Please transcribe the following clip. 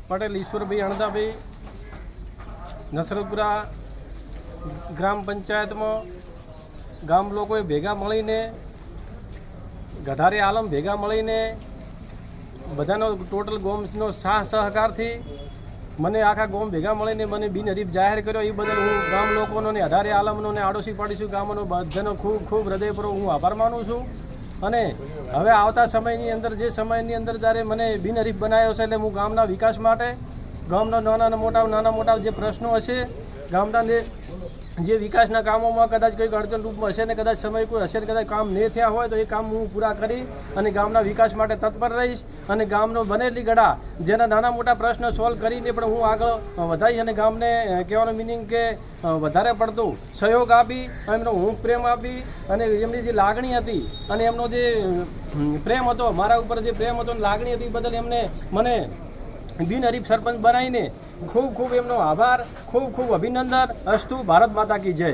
પટેલ ઈશ્વરભાઈ અણદાભાઈ નસરતપુરા ગ્રામ પંચાયતમાં ગામ લોકોએ ભેગા મળીને ગઢારી આલમ ભેગા મળીને બધાનો ટોટલ ગોમનો સહકારથી મને આખા ગોમ ભેગા મળીને મને બિનહરીફ જાહેર કર્યો. એ બદલ હું ગામ લોકોનો ને અઢારે આલમનો ને આડોશી પાડોશી ગામનો બધાનો ખૂબ ખૂબ હૃદયપૂર્વક હું આભાર માનું છું. અને હવે આવતા સમયની અંદર જે સમયની અંદર જ્યારે મને બિનહરીફ બનાવ્યો છે એટલે હું ગામના વિકાસ માટે ગામના નાના મોટા જે પ્રશ્નો હશે ગામના જે વિકાસના કામોમાં કદાચ કંઈક અડચણરૂપમાં હશે ને કદાચ સમય કોઈ હશે ને કદાચ કામ નહીં થયા હોય તો એ કામ હું પૂરા કરી અને ગામના વિકાસ માટે તત્પર રહીશ. અને ગામનો બનેલી ગળા જેના નાના મોટા પ્રશ્નો સોલ્વ કરીને પણ હું આગળ વધારીશ અને ગામને કહેવાનો મિનિંગ કે વધારે પડતો સહયોગ આપી એમનો હું પ્રેમ આપી અને એમની જે લાગણી હતી અને એમનો જે પ્રેમ હતો મારા ઉપર જે પ્રેમ હતો લાગણી હતી બદલ એમને મને બિનહરીફ સરપંચ બનાવીને ખૂબ ખૂબ એમનો આભાર, ખૂબ ખૂબ અભિનંદન. અસ્તુ. ભારત માતા કી જય.